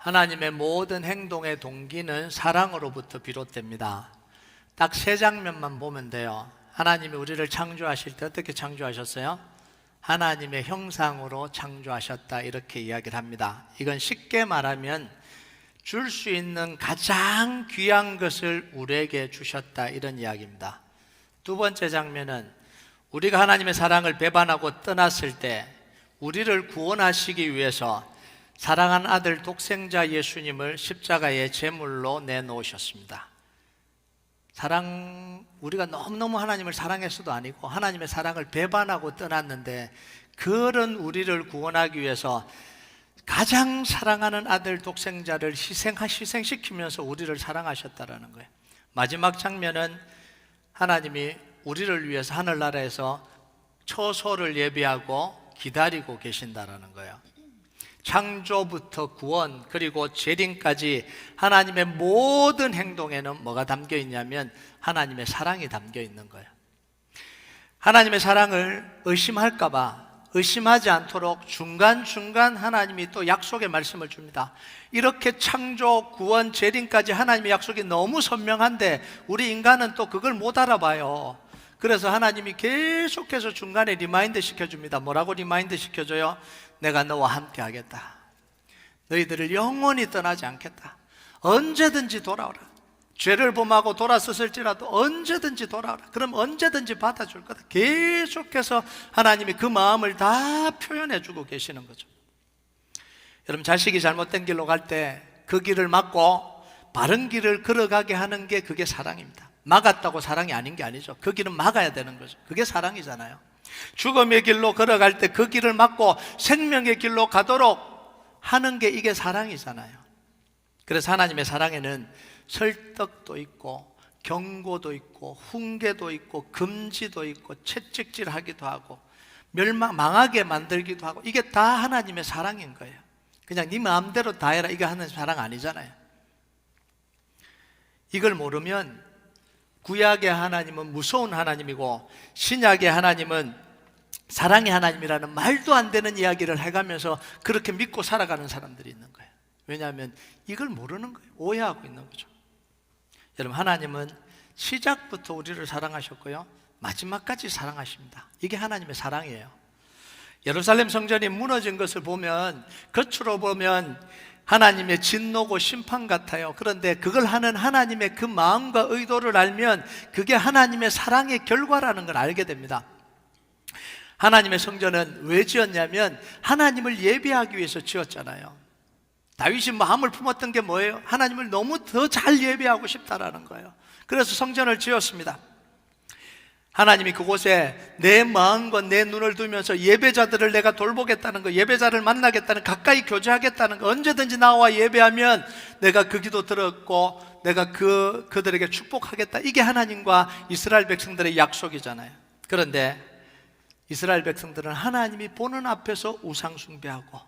하나님의 모든 행동의 동기는 사랑으로부터 비롯됩니다. 딱 세 장면만 보면 돼요. 하나님이 우리를 창조하실 때 어떻게 창조하셨어요? 하나님의 형상으로 창조하셨다, 이렇게 이야기를 합니다. 이건 쉽게 말하면 줄 수 있는 가장 귀한 것을 우리에게 주셨다, 이런 이야기입니다. 두 번째 장면은 우리가 하나님의 사랑을 배반하고 떠났을 때 우리를 구원하시기 위해서 사랑한 아들 독생자 예수님을 십자가의 제물로 내놓으셨습니다. 우리가 너무너무 하나님을 사랑했어도 아니고 하나님의 사랑을 배반하고 떠났는데, 그런 우리를 구원하기 위해서 가장 사랑하는 아들 독생자를 희생시키면서 우리를 사랑하셨다라는 거예요. 마지막 장면은 하나님이 우리를 위해서 하늘나라에서 처소를 예비하고 기다리고 계신다라는 거예요. 창조부터 구원, 그리고 재림까지 하나님의 모든 행동에는 뭐가 담겨 있냐면 하나님의 사랑이 담겨 있는 거예요. 하나님의 사랑을 의심하지 않도록 중간중간 하나님이 또 약속의 말씀을 줍니다. 이렇게 창조, 구원, 재림까지 하나님의 약속이 너무 선명한데 우리 인간은 또 그걸 못 알아봐요. 그래서 하나님이 계속해서 중간에 리마인드 시켜줍니다. 뭐라고 리마인드 시켜줘요? 내가 너와 함께 하겠다. 너희들을 영원히 떠나지 않겠다. 언제든지 돌아오라. 죄를 범하고 돌아섰을지라도 언제든지 돌아오라. 그럼 언제든지 받아줄 거다. 계속해서 하나님이 그 마음을 다 표현해주고 계시는 거죠. 여러분, 자식이 잘못된 길로 갈 때 그 길을 막고 바른 길을 걸어가게 하는 게 그게 사랑입니다. 막았다고 사랑이 아닌 게 아니죠. 그 길은 막아야 되는 거죠. 그게 사랑이잖아요. 죽음의 길로 걸어갈 때 그 길을 막고 생명의 길로 가도록 하는 게 이게 사랑이잖아요. 그래서 하나님의 사랑에는 설득도 있고 경고도 있고 훈계도 있고 금지도 있고 채찍질하기도 하고 망하게 만들기도 하고, 이게 다 하나님의 사랑인 거예요. 그냥 네 마음대로 다 해라, 이게 하는 사랑 아니잖아요. 이걸 모르면 구약의 하나님은 무서운 하나님이고 신약의 하나님은 사랑의 하나님이라는 말도 안 되는 이야기를 해가면서 그렇게 믿고 살아가는 사람들이 있는 거예요. 왜냐하면 이걸 모르는 거예요. 오해하고 있는 거죠. 여러분, 하나님은 시작부터 우리를 사랑하셨고요, 마지막까지 사랑하십니다. 이게 하나님의 사랑이에요. 예루살렘 성전이 무너진 것을 보면 겉으로 보면 하나님의 진노고 심판 같아요. 그런데 그걸 하는 하나님의 그 마음과 의도를 알면 그게 하나님의 사랑의 결과라는 걸 알게 됩니다. 하나님의 성전은 왜 지었냐면 하나님을 예배하기 위해서 지었잖아요. 다윗이 마음을 품었던 게 뭐예요? 하나님을 너무 더 잘 예배하고 싶다라는 거예요. 그래서 성전을 지었습니다. 하나님이 그곳에 내 마음과 내 눈을 두면서 예배자들을 내가 돌보겠다는 거, 예배자를 만나겠다는, 가까이 교제하겠다는 거, 언제든지 나와 예배하면 내가 그 기도 들었고 내가 그들에게 축복하겠다. 이게 하나님과 이스라엘 백성들의 약속이잖아요. 그런데 이스라엘 백성들은 하나님이 보는 앞에서 우상 숭배하고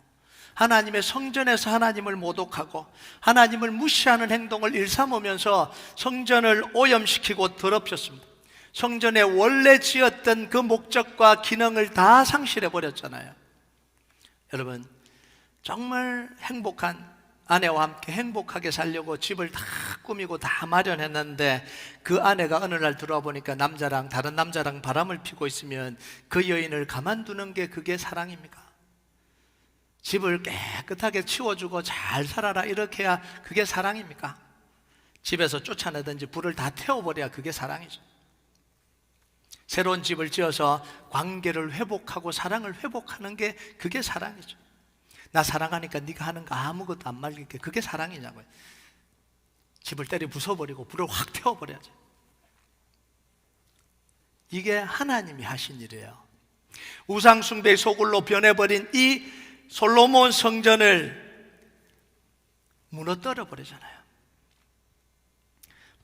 하나님의 성전에서 하나님을 모독하고 하나님을 무시하는 행동을 일삼으면서 성전을 오염시키고 더럽혔습니다. 성전에 원래 지었던 그 목적과 기능을 다 상실해 버렸잖아요. 여러분, 정말 행복한 아내와 함께 행복하게 살려고 집을 다 꾸미고 다 마련했는데 그 아내가 어느 날 들어와 보니까 다른 남자랑 바람을 피고 있으면 그 여인을 가만두는 게 그게 사랑입니까? 집을 깨끗하게 치워주고 잘 살아라, 이렇게 해야 그게 사랑입니까? 집에서 쫓아내든지 불을 다 태워버려야 그게 사랑이죠. 새로운 집을 지어서 관계를 회복하고 사랑을 회복하는 게 그게 사랑이죠. 나 사랑하니까 네가 하는 거 아무것도 안 말릴게, 그게 사랑이냐고요. 집을 때려 부숴버리고 불을 확 태워버려야죠. 이게 하나님이 하신 일이에요. 우상숭배의 소굴로 변해버린 이 솔로몬 성전을 무너뜨려 버리잖아요.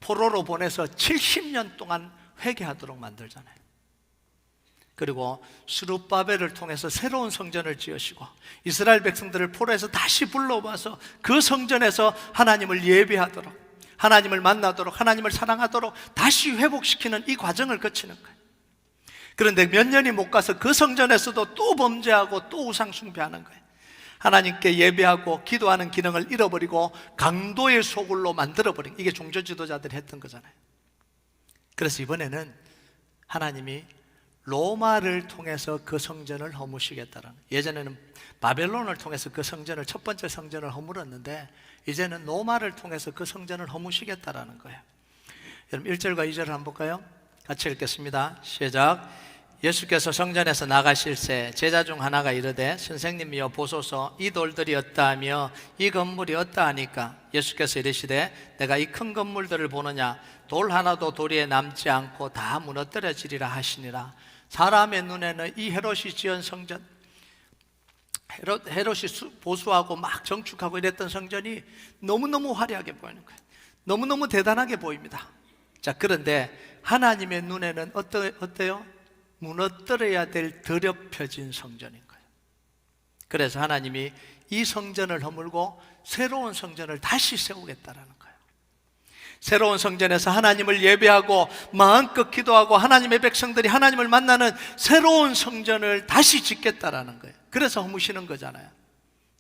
포로로 보내서 70년 동안 회개하도록 만들잖아요. 그리고 스룹바벨을 통해서 새로운 성전을 지으시고 이스라엘 백성들을 포로에서 다시 불러와서 그 성전에서 하나님을 예배하도록, 하나님을 만나도록, 하나님을 사랑하도록 다시 회복시키는 이 과정을 거치는 거예요. 그런데 몇 년이 못 가서 그 성전에서도 또 범죄하고 또 우상 숭배하는 거예요. 하나님께 예배하고 기도하는 기능을 잃어버리고 강도의 소굴로 만들어버린, 이게 종교 지도자들이 했던 거잖아요. 그래서 이번에는 하나님이 로마를 통해서 그 성전을 허무시겠다라는, 예전에는 바벨론을 통해서 그 성전을, 첫 번째 성전을 허물었는데 이제는 로마를 통해서 그 성전을 허무시겠다라는 거예요. 여러분 1절과 2절을 한번 볼까요? 같이 읽겠습니다. 시작. 예수께서 성전에서 나가실새 제자 중 하나가 이르되 선생님이여 보소서 이 돌들이 어떠하며 이 건물이 어떠하니까? 예수께서 이르시되 내가 이 큰 건물들을 보느냐? 돌 하나도 도리에 남지 않고 다 무너뜨려지리라 하시니라. 사람의 눈에는 이 헤롯이 지은 성전, 헤롯이 보수하고 막 정축하고 이랬던 성전이 너무너무 화려하게 보이는 거예요. 너무너무 대단하게 보입니다. 자, 그런데 하나님의 눈에는 어때요? 무너뜨려야 될 더럽혀진 성전인 거예요. 그래서 하나님이 이 성전을 허물고 새로운 성전을 다시 세우겠다라는 거예요. 새로운 성전에서 하나님을 예배하고 마음껏 기도하고 하나님의 백성들이 하나님을 만나는 새로운 성전을 다시 짓겠다라는 거예요. 그래서 허무시는 거잖아요.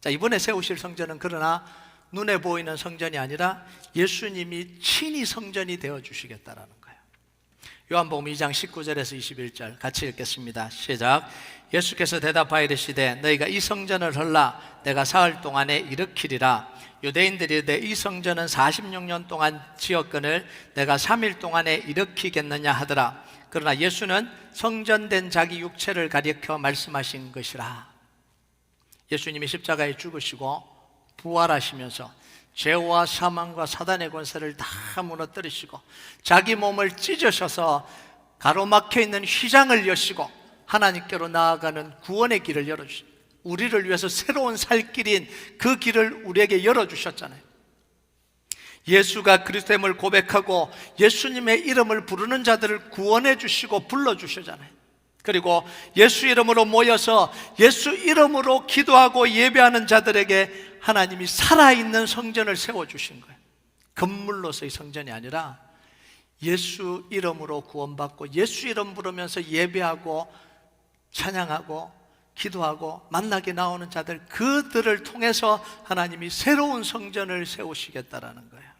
자, 이번에 세우실 성전은 그러나 눈에 보이는 성전이 아니라 예수님이 친히 성전이 되어주시겠다라는 거예요. 요한복음 2장 19절에서 21절 같이 읽겠습니다. 시작. 예수께서 대답하여 이르시되 너희가 이 성전을 헐라 내가 사흘 동안에 일으키리라. 유대인들이 이르되 이 성전은 46년 동안 지었거늘 내가 3일 동안에 일으키겠느냐 하더라. 그러나 예수는 성전된 자기 육체를 가리켜 말씀하신 것이라. 예수님이 십자가에 죽으시고 부활하시면서 죄와 사망과 사단의 권세를 다 무너뜨리시고 자기 몸을 찢으셔서 가로막혀 있는 휘장을 여시고 하나님께로 나아가는 구원의 길을 열어주시고 우리를 위해서 새로운 살 길인 그 길을 우리에게 열어주셨잖아요. 예수가 그리스도임을 고백하고 예수님의 이름을 부르는 자들을 구원해 주시고 불러주시잖아요. 그리고 예수 이름으로 모여서 예수 이름으로 기도하고 예배하는 자들에게 하나님이 살아있는 성전을 세워주신 거예요. 건물로서의 성전이 아니라 예수 이름으로 구원받고 예수 이름 부르면서 예배하고 찬양하고 기도하고 만나게 나오는 자들, 그들을 통해서 하나님이 새로운 성전을 세우시겠다라는 거예요.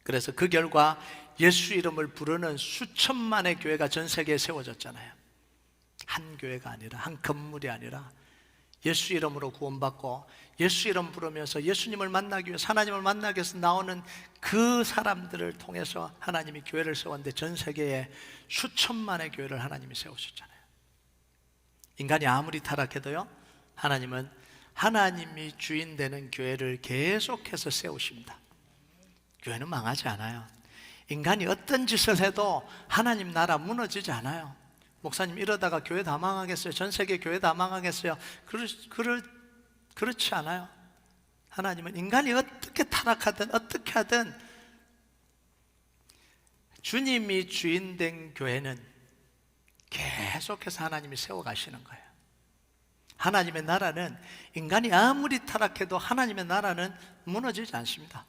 그래서 그 결과 예수 이름을 부르는 수천만의 교회가 전 세계에 세워졌잖아요. 한 교회가 아니라, 한 건물이 아니라 예수 이름으로 구원받고 예수 이름 부르면서 예수님을 만나기 위해서, 하나님을 만나기 위해서 나오는 그 사람들을 통해서 하나님이 교회를 세웠는데 전 세계에 수천만의 교회를 하나님이 세우셨잖아요. 인간이 아무리 타락해도요, 하나님은 하나님이 주인 되는 교회를 계속해서 세우십니다. 교회는 망하지 않아요. 인간이 어떤 짓을 해도 하나님 나라 무너지지 않아요. 목사님 이러다가 교회 다 망하겠어요? 전 세계 교회 다 망하겠어요? 그렇지 않아요. 하나님은 인간이 어떻게 타락하든 어떻게 하든 주님이 주인 된 교회는 계속해서 하나님이 세워가시는 거예요. 하나님의 나라는 인간이 아무리 타락해도 하나님의 나라는 무너지지 않습니다.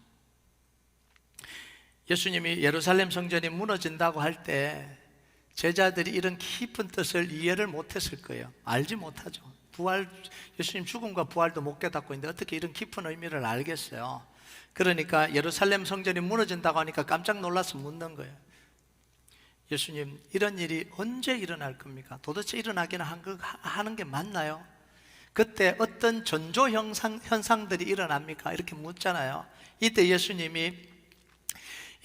예수님이 예루살렘 성전이 무너진다고 할 때 제자들이 이런 깊은 뜻을 이해를 못했을 거예요. 알지 못하죠. 예수님 죽음과 부활도 못 깨닫고 있는데 어떻게 이런 깊은 의미를 알겠어요. 그러니까 예루살렘 성전이 무너진다고 하니까 깜짝 놀라서 묻는 거예요. 예수님, 이런 일이 언제 일어날 겁니까? 도대체 일어나기는 하는 게 맞나요? 그때 어떤 전조 현상들이 일어납니까? 이렇게 묻잖아요. 이때 예수님이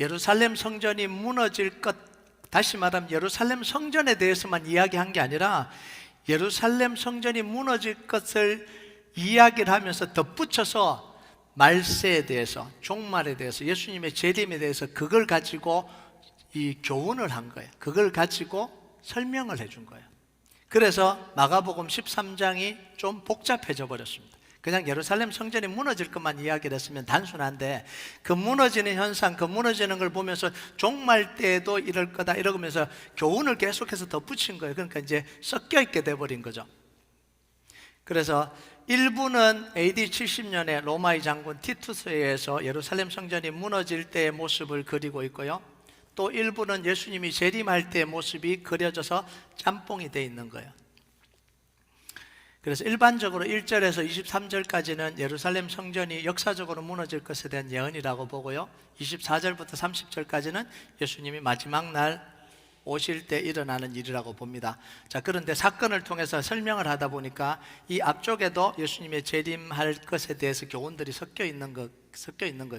예루살렘 성전이 무너질 것, 다시 말하면 예루살렘 성전에 대해서만 이야기한 게 아니라 예루살렘 성전이 무너질 것을 이야기를 하면서 덧붙여서 말세에 대해서, 종말에 대해서, 예수님의 재림에 대해서 그걸 가지고 이 교훈을 한 거예요. 그걸 가지고 설명을 해준 거예요. 그래서 마가복음 13장이 좀 복잡해져 버렸습니다. 그냥 예루살렘 성전이 무너질 것만 이야기를 했으면 단순한데 그 무너지는 현상, 그 무너지는 걸 보면서 종말 때에도 이럴 거다 이러면서 교훈을 계속해서 덧붙인 거예요. 그러니까 이제 섞여 있게 돼버린 거죠. 그래서 일부는 AD 70년에 로마의 장군 티투스에 의해서 예루살렘 성전이 무너질 때의 모습을 그리고 있고요, 또 일부는 예수님이 재림할 때의 모습이 그려져서 짬뽕이 돼 있는 거예요. 그래서 일반적으로 1절에서 23절까지는 예루살렘 성전이 역사적으로 무너질 것에 대한 예언이라고 보고요, 24절부터 30절까지는 예수님이 마지막 날 오실 때 일어나는 일이라고 봅니다. 자, 그런데 사건을 통해서 설명을 하다 보니까 이 앞쪽에도 예수님의 재림할 것에 대해서 교훈들이 섞여 있는 거예요.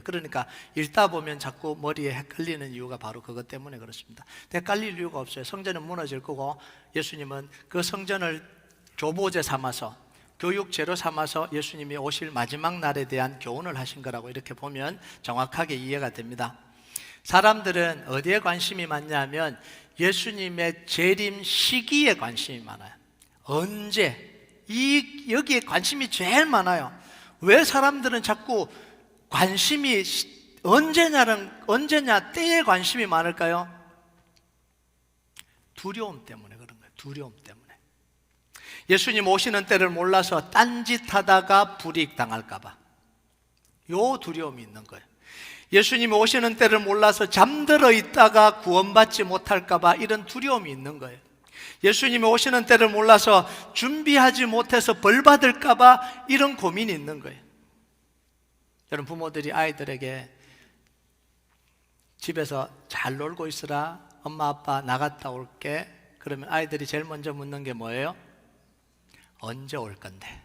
그러니까 읽다 보면 자꾸 머리에 헷갈리는 이유가 바로 그것 때문에 그렇습니다. 헷갈릴 이유가 없어요. 성전은 무너질 거고 예수님은 그 성전을 교보제 삼아서, 교육제로 삼아서 예수님이 오실 마지막 날에 대한 교훈을 하신 거라고 이렇게 보면 정확하게 이해가 됩니다. 사람들은 어디에 관심이 많냐면 예수님의 재림 시기에 관심이 많아요. 언제? 여기에 관심이 제일 많아요. 왜 사람들은 자꾸 관심이 언제냐 때에 관심이 많을까요? 두려움 때문에 그런 거예요. 두려움 때문에. 예수님 오시는 때를 몰라서 딴짓하다가 불이익당할까 봐, 요 두려움이 있는 거예요. 예수님이 오시는 때를 몰라서 잠들어 있다가 구원받지 못할까 봐 이런 두려움이 있는 거예요. 예수님이 오시는 때를 몰라서 준비하지 못해서 벌 받을까 봐 이런 고민이 있는 거예요. 여러분, 부모들이 아이들에게 집에서 잘 놀고 있으라, 엄마 아빠 나갔다 올게, 그러면 아이들이 제일 먼저 묻는 게 뭐예요? 언제 올 건데?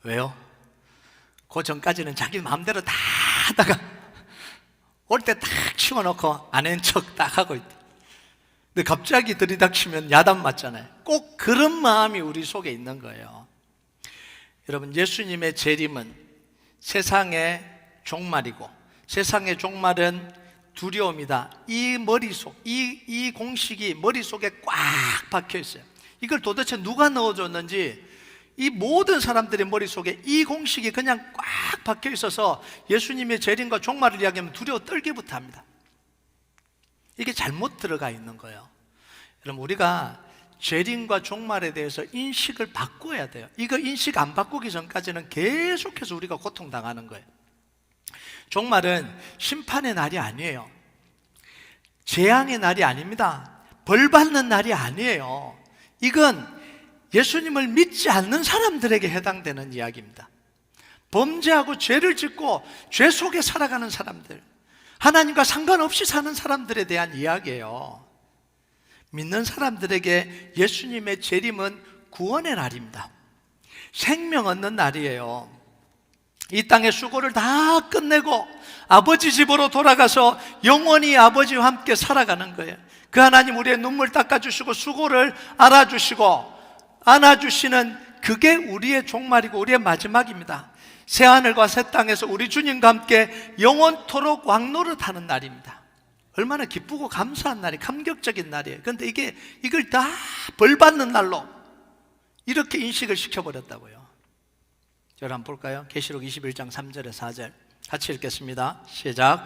왜요? 그 전까지는 자기 마음대로 다 하다가 올 때 딱 치워놓고 아는 척 딱 하고 있대. 근데 갑자기 들이닥치면 야단 맞잖아요. 꼭 그런 마음이 우리 속에 있는 거예요. 여러분, 예수님의 재림은 세상의 종말이고, 세상의 종말은 두려움이다. 이 머릿속, 이 공식이 머릿속에 꽉 박혀 있어요. 이걸 도대체 누가 넣어줬는지 이 모든 사람들의 머릿속에 이 공식이 그냥 꽉 박혀 있어서 예수님의 재림과 종말을 이야기하면 두려워 떨기부터 합니다. 이게 잘못 들어가 있는 거예요. 여러분, 우리가 재림과 종말에 대해서 인식을 바꿔야 돼요. 이거 인식 안 바꾸기 전까지는 계속해서 우리가 고통당하는 거예요. 종말은 심판의 날이 아니에요. 재앙의 날이 아닙니다. 벌 받는 날이 아니에요. 이건 예수님을 믿지 않는 사람들에게 해당되는 이야기입니다. 범죄하고 죄를 짓고 죄 속에 살아가는 사람들, 하나님과 상관없이 사는 사람들에 대한 이야기예요. 믿는 사람들에게 예수님의 재림은 구원의 날입니다. 생명 얻는 날이에요. 이 땅의 수고를 다 끝내고 아버지 집으로 돌아가서 영원히 아버지와 함께 살아가는 거예요. 그 하나님 우리의 눈물 닦아주시고 수고를 알아주시고 안아주시는, 그게 우리의 종말이고 우리의 마지막입니다. 새하늘과 새 땅에서 우리 주님과 함께 영원토록 왕노릇하는 날입니다. 얼마나 기쁘고 감사한 날이, 감격적인 날이에요. 그런데 이걸 다 벌받는 날로 이렇게 인식을 시켜버렸다고요. 저를 한번 볼까요? 계시록 21장 3절에 4절 같이 읽겠습니다. 시작.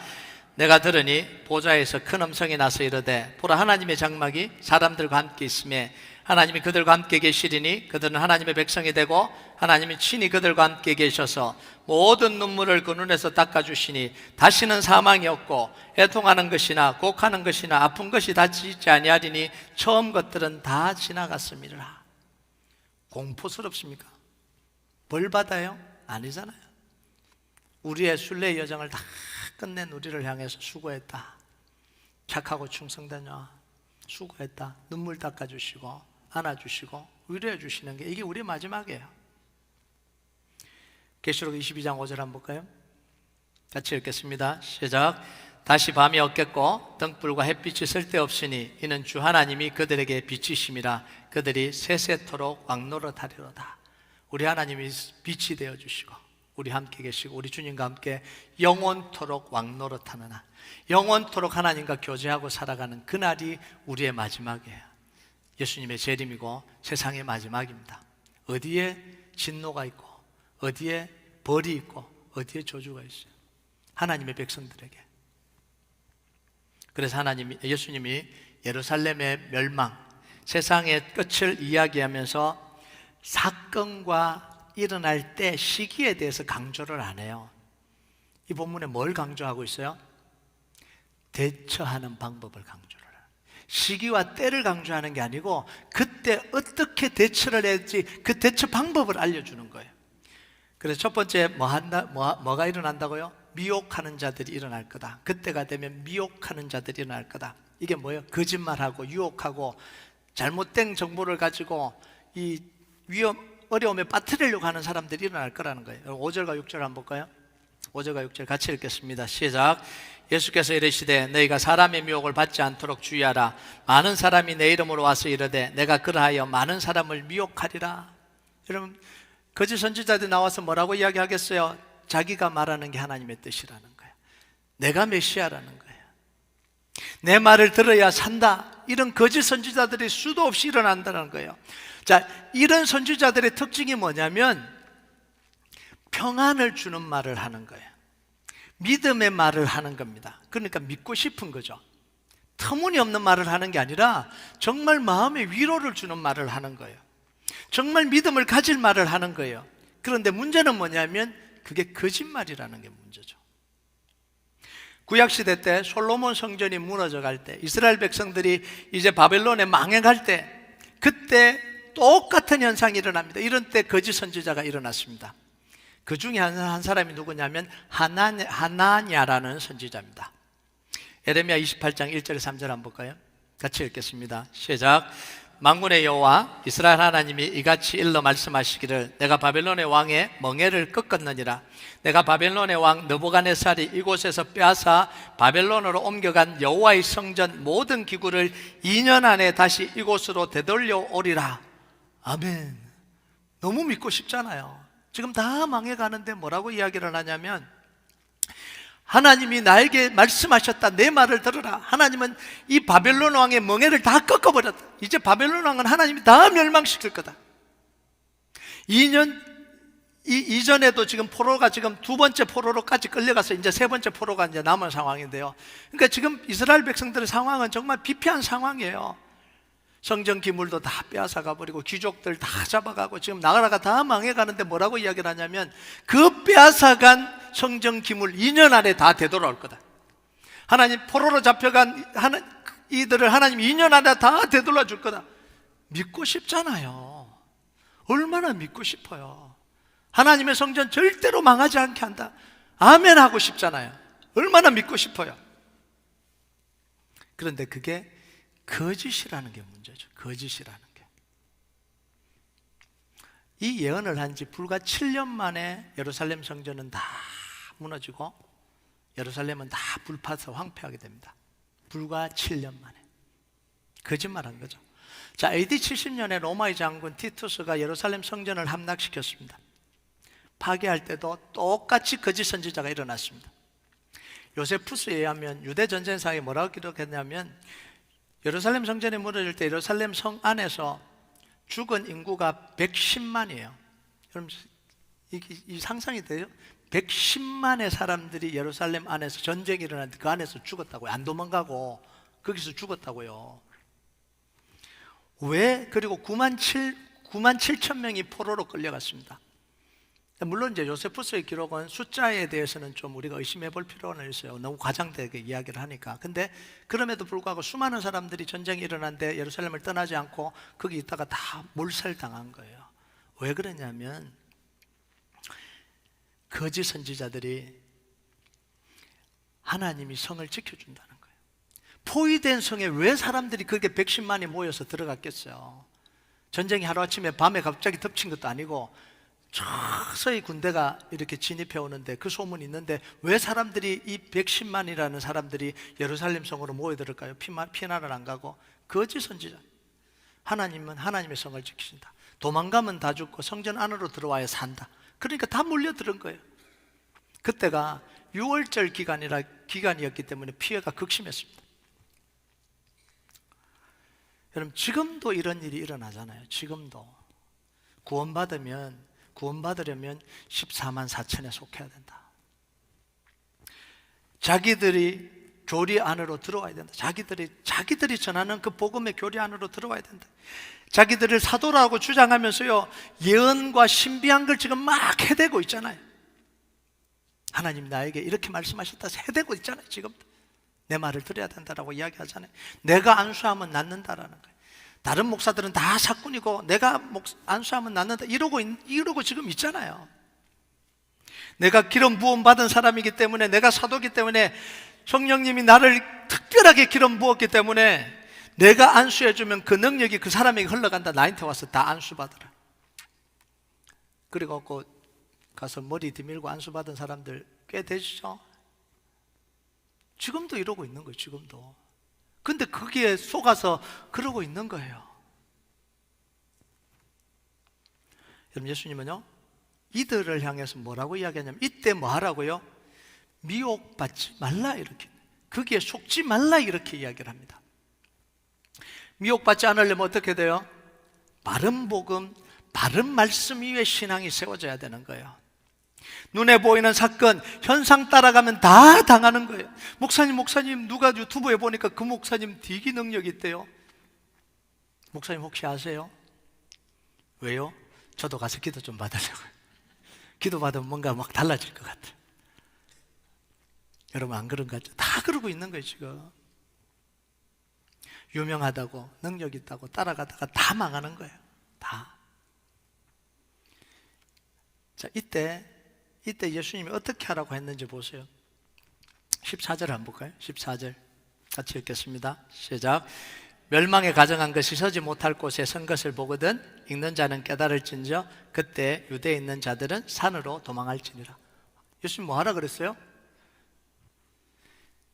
내가 들으니 보좌에서 큰 음성이 나서 이르되 보라, 하나님의 장막이 사람들과 함께 있음에 하나님이 그들과 함께 계시리니 그들은 하나님의 백성이 되고 하나님이 친히 그들과 함께 계셔서 모든 눈물을 그 눈에서 닦아주시니 다시는 사망이 없고 애통하는 것이나 곡하는 것이나 아픈 것이 닿지 아니하리니 처음 것들은 다 지나갔음이라. 공포스럽습니까? 벌 받아요? 아니잖아요. 우리의 순례 여정을 다 끝낸 우리를 향해서 수고했다, 착하고 충성되냐, 수고했다, 눈물 닦아주시고 안아주시고 위로해 주시는 게, 이게 우리의 마지막이에요. 계시록 22장 5절 한번 볼까요? 같이 읽겠습니다. 시작. 다시 밤이 없겠고 등불과 햇빛이 쓸데없으니 이는 주 하나님이 그들에게 빛이심이라. 그들이 세세토록 왕노릇하리로다. 우리 하나님이 빛이 되어주시고 우리 함께 계시고 우리 주님과 함께 영원토록 왕노릇하는 날, 영원토록 하나님과 교제하고 살아가는 그날이 우리의 마지막이에요. 예수님의 재림이고 세상의 마지막입니다. 어디에 진노가 있고 어디에 벌이 있고 어디에 저주가 있어요? 하나님의 백성들에게. 그래서 예수님이 예루살렘의 멸망, 세상의 끝을 이야기하면서 사건과 일어날 때 시기에 대해서 강조를 안 해요. 이 본문에 뭘 강조하고 있어요? 대처하는 방법을 강조를 해요. 시기와 때를 강조하는 게 아니고 그때 어떻게 대처를 해야 할지 그 대처 방법을 알려주는 거예요. 그래서 첫 번째 뭐가 일어난다고요? 미혹하는 자들이 일어날 거다. 그때가 되면 미혹하는 자들이 일어날 거다. 이게 뭐예요? 거짓말하고 유혹하고 잘못된 정보를 가지고 이 어려움에 빠뜨리려고 하는 사람들이 일어날 거라는 거예요. 5절과 6절 한번 볼까요? 5절과 6절 같이 읽겠습니다. 시작. 예수께서 이르시되 너희가 사람의 미혹을 받지 않도록 주의하라. 많은 사람이 내 이름으로 와서 이르되 내가 그러하여 많은 사람을 미혹하리라. 여러분, 거짓 선지자들이 나와서 뭐라고 이야기하겠어요? 자기가 말하는 게 하나님의 뜻이라는 거예요. 내가 메시아라는 거예요. 내 말을 들어야 산다. 이런 거짓 선지자들이 수도 없이 일어난다는 거예요. 자, 이런 선지자들의 특징이 뭐냐면 평안을 주는 말을 하는 거예요. 믿음의 말을 하는 겁니다. 그러니까 믿고 싶은 거죠. 터무니없는 말을 하는 게 아니라 정말 마음에 위로를 주는 말을 하는 거예요. 정말 믿음을 가질 말을 하는 거예요. 그런데 문제는 뭐냐면 그게 거짓말이라는 게 문제죠. 구약시대 때 솔로몬 성전이 무너져 갈 때, 이스라엘 백성들이 이제 바벨론에 망해갈 때, 그때 똑같은 현상이 일어납니다. 이런 때 거짓 선지자가 일어났습니다. 그 중에 한 사람이 누구냐면 하나냐라는 선지자입니다. 에레미야 28장 1절 3절 한번 볼까요? 같이 읽겠습니다. 시작. 만군의 여호와 이스라엘 하나님이 이같이 일러 말씀하시기를 내가 바벨론의 왕의 멍에를 꺾었느니라. 내가 바벨론의 왕 느부갓네살이 이곳에서 빼앗아 바벨론으로 옮겨간 여호와의 성전 모든 기구를 2년 안에 다시 이곳으로 되돌려 오리라. 아멘. 너무 믿고 싶잖아요. 지금 다 망해가는데 뭐라고 이야기를 하냐면 하나님이 나에게 말씀하셨다. 내 말을 들으라. 하나님은 이 바벨론 왕의 멍에를 다 꺾어버렸다. 이제 바벨론 왕은 하나님이 다 멸망시킬 거다. 2년 이전에도 지금 포로가 지금 두 번째 포로로까지 끌려가서 이제 세 번째 포로가 이제 남은 상황인데요. 그러니까 지금 이스라엘 백성들의 상황은 정말 비피한 상황이에요. 성전 기물도 다 빼앗아가 버리고 귀족들 다 잡아가고 지금 나라가 다 망해가는데 뭐라고 이야기를 하냐면 그 빼앗아간 성전 기물 2년 안에 다 되돌아올 거다. 하나님 포로로 잡혀간 이들을 하나님 2년 안에 다 되돌아 줄 거다. 믿고 싶잖아요. 얼마나 믿고 싶어요. 하나님의 성전 절대로 망하지 않게 한다. 아멘 하고 싶잖아요. 얼마나 믿고 싶어요. 그런데 그게 거짓이라는 게 문제죠. 거짓이라는 게. 이 예언을 한 지 불과 7년 만에 예루살렘 성전은 다 무너지고 예루살렘은 다 불파서 황폐하게 됩니다. 불과 7년 만에. 거짓말한 거죠. 자, AD 70년에 로마의 장군 티투스가 예루살렘 성전을 함락시켰습니다. 파괴할 때도 똑같이 거짓 선지자가 일어났습니다. 요세푸스에 의하면 유대 전쟁상에 뭐라고 기록했냐면 예루살렘 성전이 무너질 때 예루살렘 성 안에서 죽은 인구가 110만이에요. 여러분, 이 상상이 돼요? 110만의 사람들이 예루살렘 안에서 전쟁이 일어났는데 그 안에서 죽었다고요. 안 도망가고 거기서 죽었다고요. 왜? 그리고 9만 7천 명이 포로로 끌려갔습니다. 물론 이제 요세푸스의 기록은 숫자에 대해서는 좀 우리가 의심해 볼 필요는 있어요. 너무 과장되게 이야기를 하니까. 근데 그럼에도 불구하고 수많은 사람들이 전쟁이 일어났는데 예루살렘을 떠나지 않고 거기 있다가 다 몰살당한 거예요. 왜 그러냐면 거짓 선지자들이 하나님이 성을 지켜준다는 거예요. 포위된 성에 왜 사람들이 그렇게 110만이 모여서 들어갔겠어요? 전쟁이 하루아침에 밤에 갑자기 덮친 것도 아니고 서서히 군대가 이렇게 진입해 오는데 그 소문이 있는데 왜 사람들이 이 110만이라는 사람들이 예루살렘 성으로 모여들을까요? 피난을 안 가고. 거짓 선지자. 하나님은 하나님의 성을 지키신다. 도망가면 다 죽고 성전 안으로 들어와야 산다. 그러니까 다 몰려들은 거예요. 그때가 6월절 기간이었기 때문에 피해가 극심했습니다. 여러분, 지금도 이런 일이 일어나잖아요. 지금도 구원받으려면 14만 4천에 속해야 된다. 자기들이 교리 안으로 들어와야 된다. 자기들이 전하는 그 복음의 교리 안으로 들어와야 된다. 자기들을 사도라고 주장하면서요, 예언과 신비한 걸 지금 막 해대고 있잖아요. 하나님 나에게 이렇게 말씀하셨다 해대고 있잖아요. 지금 내 말을 들어야 된다라고 이야기하잖아요. 내가 안수하면 낫는다라는 거예요. 다른 목사들은 다 사꾼이고 내가 안수하면 낫는다 이러고 지금 있잖아요. 내가 기름 부음 받은 사람이기 때문에, 내가 사도기 때문에, 성령님이 나를 특별하게 기름 부었기 때문에 내가 안수해주면 그 능력이 그 사람에게 흘러간다. 나한테 와서 다 안수받으라. 그리고 가서 머리 뒤밀고 안수받은 사람들 꽤 되시죠? 지금도 이러고 있는 거예요. 지금도. 근데 거기에 속아서 그러고 있는 거예요. 여러분, 예수님은요 이들을 향해서 뭐라고 이야기하냐면, 이때 뭐 하라고요? 미혹받지 말라, 이렇게. 거기에 속지 말라, 이렇게 이야기를 합니다. 미혹받지 않으려면 어떻게 돼요? 바른 복음, 바른 말씀 위에 신앙이 세워져야 되는 거예요. 눈에 보이는 사건, 현상 따라가면 다 당하는 거예요. 목사님 누가 유튜브에 보니까 그 목사님 디기 능력이 있대요. 목사님 혹시 아세요? 왜요? 저도 가서 기도 좀 받으려고요. 기도 받으면 뭔가 막 달라질 것 같아요. 여러분 안 그런 것 같죠? 다 그러고 있는 거예요 지금. 유명하다고, 능력 있다고 따라가다가 다 망하는 거예요. 다. 자, 이때 예수님이 어떻게 하라고 했는지 보세요. 14절 한번 볼까요? 14절 같이 읽겠습니다. 시작. 멸망에 가정한 것이 서지 못할 곳에 선 것을 보거든 읽는 자는 깨달을진저 그때 유대에 있는 자들은 산으로 도망할지니라. 예수님 뭐 하라 그랬어요?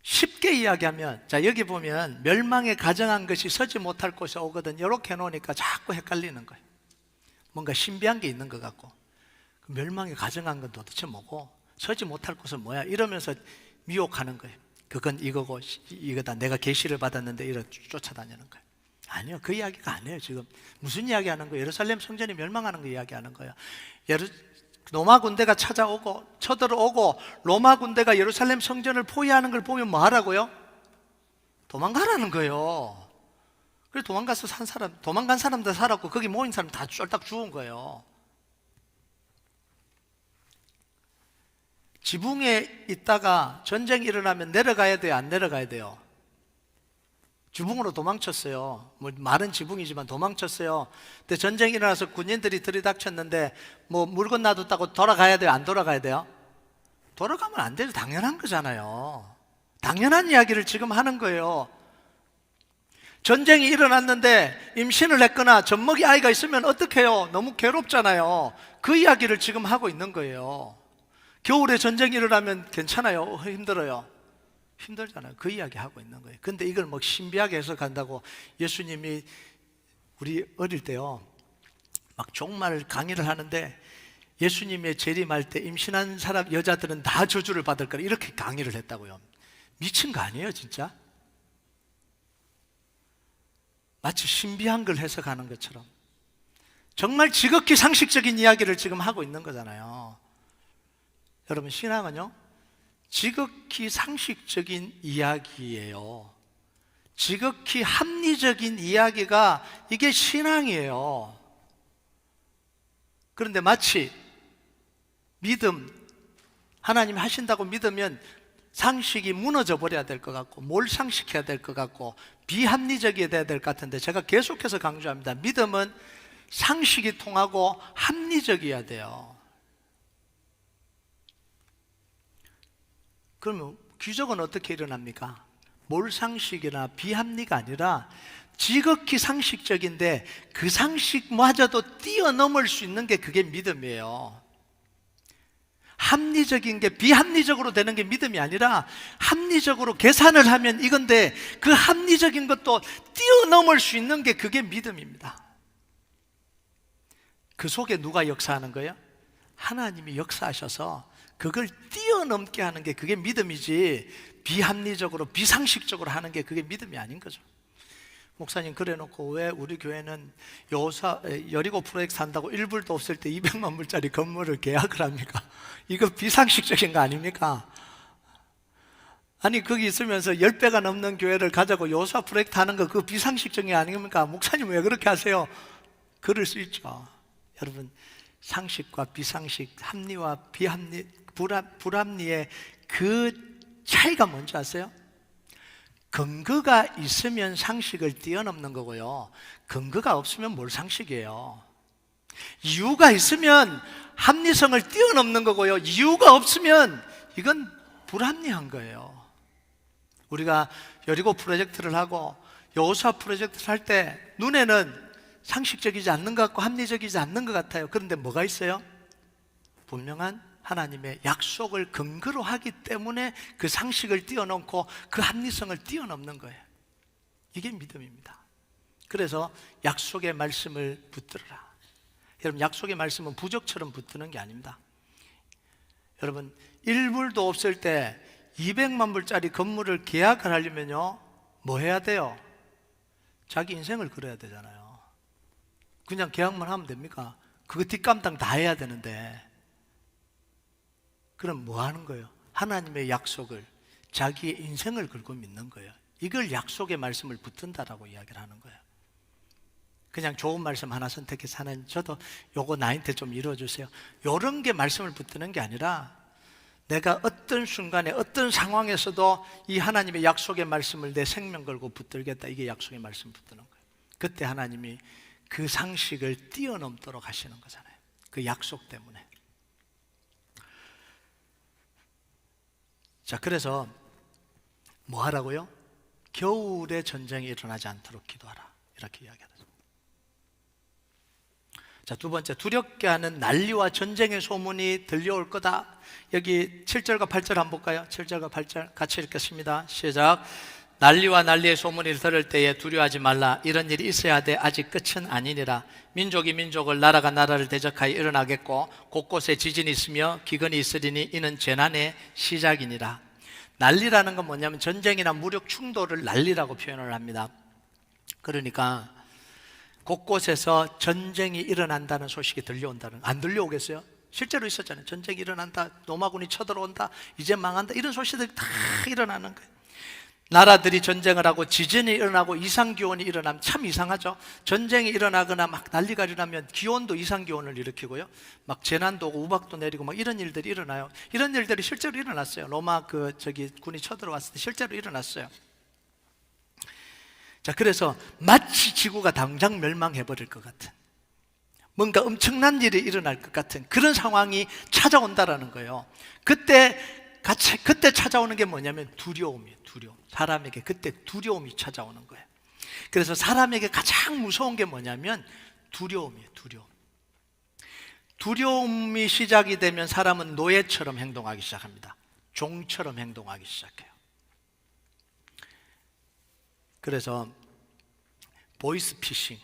쉽게 이야기하면, 자 여기 보면 멸망에 가정한 것이 서지 못할 곳에 오거든 이렇게 해놓으니까 자꾸 헷갈리는 거예요. 뭔가 신비한 게 있는 것 같고, 멸망에 가정한 건 도대체 뭐고 서지 못할 곳은 뭐야 이러면서 미혹하는 거예요. 그건 이거고 이거다, 내가 계시를 받았는데 이렇게 쫓아다니는 거예요. 아니요, 그 이야기가 아니에요. 지금 무슨 이야기하는 거예요? 예루살렘 성전이 멸망하는 거 이야기하는 거예요. 로마 군대가 찾아오고 쳐들어오고 로마 군대가 예루살렘 성전을 포위하는 걸 보면 뭐 하라고요? 도망가라는 거예요. 그래서 도망간 사람들 살았고 거기 모인 사람 다 쫄딱 죽은 거예요. 지붕에 있다가 전쟁이 일어나면 내려가야 돼요? 안 내려가야 돼요? 지붕으로 도망쳤어요. 뭐 마른 지붕이지만 도망쳤어요. 근데 전쟁이 일어나서 군인들이 들이닥쳤는데 뭐 물건 놔뒀다고 돌아가야 돼요? 안 돌아가야 돼요? 돌아가면 안 돼요. 당연한 거잖아요. 당연한 이야기를 지금 하는 거예요. 전쟁이 일어났는데 임신을 했거나 젖먹이 아이가 있으면 어떡해요? 너무 괴롭잖아요. 그 이야기를 지금 하고 있는 거예요. 겨울에 전쟁이 일어나면 괜찮아요? 힘들어요? 힘들잖아요. 그 이야기 하고 있는 거예요. 근데 이걸 뭐 신비하게 해석한다고, 예수님이 우리 어릴 때요 막 종말 강의를 하는데 예수님의 재림할 때 임신한 사람 여자들은 다 저주를 받을 거라 이렇게 강의를 했다고요. 미친 거 아니에요 진짜? 마치 신비한 걸 해석하는 것처럼 정말 지극히 상식적인 이야기를 지금 하고 있는 거잖아요. 여러분, 신앙은요 지극히 상식적인 이야기예요. 지극히 합리적인 이야기가 이게 신앙이에요. 그런데 마치 믿음, 하나님 하신다고 믿으면 상식이 무너져 버려야 될 것 같고 몰상식해야 될 것 같고 비합리적이어야 될 것 같은데, 제가 계속해서 강조합니다. 믿음은 상식이 통하고 합리적이어야 돼요. 그러면 기적은 어떻게 일어납니까? 몰상식이나 비합리가 아니라 지극히 상식적인데 그 상식마저도 뛰어넘을 수 있는 게 그게 믿음이에요. 합리적인 게 비합리적으로 되는 게 믿음이 아니라 합리적으로 계산을 하면 이건데 그 합리적인 것도 뛰어넘을 수 있는 게 그게 믿음입니다. 그 속에 누가 역사하는 거예요? 하나님이 역사하셔서 그걸 뛰어넘게 하는 게 그게 믿음이지, 비합리적으로 비상식적으로 하는 게 그게 믿음이 아닌 거죠. 목사님 그래놓고 왜 우리 교회는 여리고 프로젝트 한다고 1불도 없을 때 200만 불짜리 건물을 계약을 합니까? 이거 비상식적인 거 아닙니까? 아니 거기 있으면서 10배가 넘는 교회를 가자고 요사 프로젝트 하는 거 그거 비상식적인 게 아닙니까? 목사님 왜 그렇게 하세요? 그럴 수 있죠. 여러분, 상식과 비상식, 합리와 비합리, 불합리의 그 차이가 뭔지 아세요? 근거가 있으면 상식을 뛰어넘는 거고요, 근거가 없으면 뭘 상식이에요. 이유가 있으면 합리성을 뛰어넘는 거고요, 이유가 없으면 이건 불합리한 거예요. 우리가 여리고 프로젝트를 하고 여호수아 프로젝트를 할 때 눈에는 상식적이지 않는 것 같고 합리적이지 않는 것 같아요. 그런데 뭐가 있어요? 분명한 하나님의 약속을 근거로 하기 때문에 그 상식을 뛰어넘고 그 합리성을 뛰어넘는 거예요. 이게 믿음입니다. 그래서 약속의 말씀을 붙들어라. 여러분, 약속의 말씀은 부적처럼 붙드는 게 아닙니다. 여러분, 1불도 없을 때 200만 불짜리 건물을 계약을 하려면요, 뭐 해야 돼요? 자기 인생을 걸어야 되잖아요. 그냥 계약만 하면 됩니까? 그거 뒷감당 다 해야 되는데. 그럼 뭐 하는 거예요? 하나님의 약속을, 자기의 인생을 걸고 믿는 거예요. 이걸 약속의 말씀을 붙든다라고 이야기를 하는 거예요. 그냥 좋은 말씀 하나 선택해서 하나님, 저도 요거 나한테 좀 이루어주세요, 이런 게 말씀을 붙드는 게 아니라 내가 어떤 순간에 어떤 상황에서도 이 하나님의 약속의 말씀을 내 생명 걸고 붙들겠다, 이게 약속의 말씀 붙드는 거예요. 그때 하나님이 그 상식을 뛰어넘도록 하시는 거잖아요. 그 약속 때문에. 자, 그래서 뭐 하라고요? 겨울에 전쟁이 일어나지 않도록 기도하라, 이렇게 이야기하죠. 자, 두 번째, 두렵게 하는 난리와 전쟁의 소문이 들려올 거다. 여기 7절과 8절 한번 볼까요? 7절과 8절 같이 읽겠습니다. 시작. 난리와 난리의 소문을 들을 때에 두려워하지 말라. 이런 일이 있어야 돼. 아직 끝은 아니니라. 민족이 민족을, 나라가 나라를 대적하여 일어나겠고 곳곳에 지진이 있으며 기근이 있으리니 이는 재난의 시작이니라. 난리라는 건 뭐냐면 전쟁이나 무력 충돌을 난리라고 표현을 합니다. 그러니까 곳곳에서 전쟁이 일어난다는 소식이 들려온다는, 안 들려오겠어요? 실제로 있었잖아요. 전쟁이 일어난다, 로마군이 쳐들어온다, 이제 망한다, 이런 소식들이 다 일어나는 거예요. 나라들이 전쟁을 하고 지진이 일어나고 이상기온이 일어나면 참 이상하죠. 전쟁이 일어나거나 막 난리가 일어나면 기온도 이상기온을 일으키고요, 막 재난도 오고 우박도 내리고 막 이런 일들이 일어나요. 이런 일들이 실제로 일어났어요. 로마 군이 쳐들어왔을 때 실제로 일어났어요. 자, 그래서 마치 지구가 당장 멸망해버릴 것 같은, 뭔가 엄청난 일이 일어날 것 같은 그런 상황이 찾아온다라는 거예요. 그때 찾아오는 게 뭐냐면 두려움이에요. 두려움. 사람에게 그때 두려움이 찾아오는 거예요. 그래서 사람에게 가장 무서운 게 뭐냐면 두려움이에요. 두려움. 두려움이 시작이 되면 사람은 노예처럼 행동하기 시작합니다. 종처럼 행동하기 시작해요. 그래서 보이스피싱,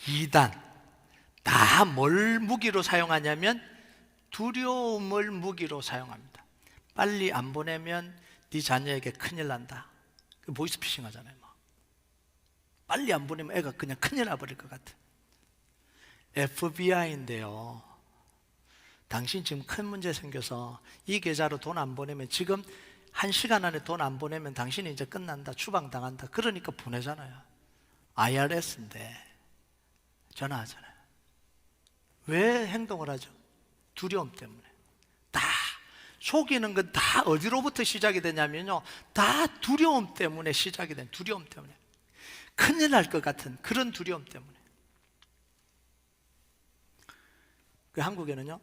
이단, 다 뭘 무기로 사용하냐면 두려움을 무기로 사용합니다. 빨리 안 보내면 네 자녀에게 큰일 난다. 보이스피싱 하잖아요. 빨리 안 보내면 애가 그냥 큰일 나버릴 것 같아. FBI인데요, 당신 지금 큰 문제 생겨서 이 계좌로 돈 안 보내면, 지금 1시간 안에 돈 안 보내면 당신이 이제 끝난다, 추방당한다. 그러니까 보내잖아요. IRS인데 전화하잖아요. 왜 행동을 하죠? 두려움 때문에. 다 속이는 건 다 어디로부터 시작이 되냐면요, 다 두려움 때문에 시작이 된, 두려움 때문에. 큰일 날 것 같은 그런 두려움 때문에. 그 한국에는요,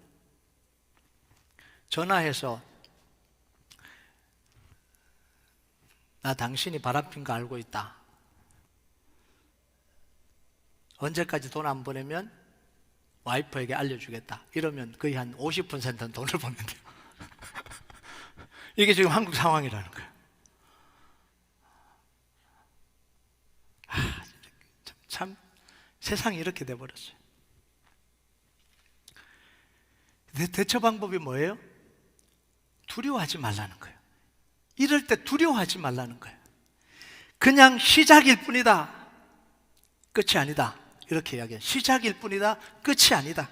전화해서 나 당신이 바람핀 거 알고 있다, 언제까지 돈 안 보내면 와이프에게 알려주겠다, 이러면 거의 한 50%는 돈을 보낸대요. 이게 지금 한국 상황이라는 거예요. 참 세상이 이렇게 돼버렸어요. 대처 방법이 뭐예요? 두려워하지 말라는 거예요. 이럴 때 두려워하지 말라는 거예요. 그냥 시작일 뿐이다, 끝이 아니다, 이렇게 이야기해요. 시작일 뿐이다, 끝이 아니다,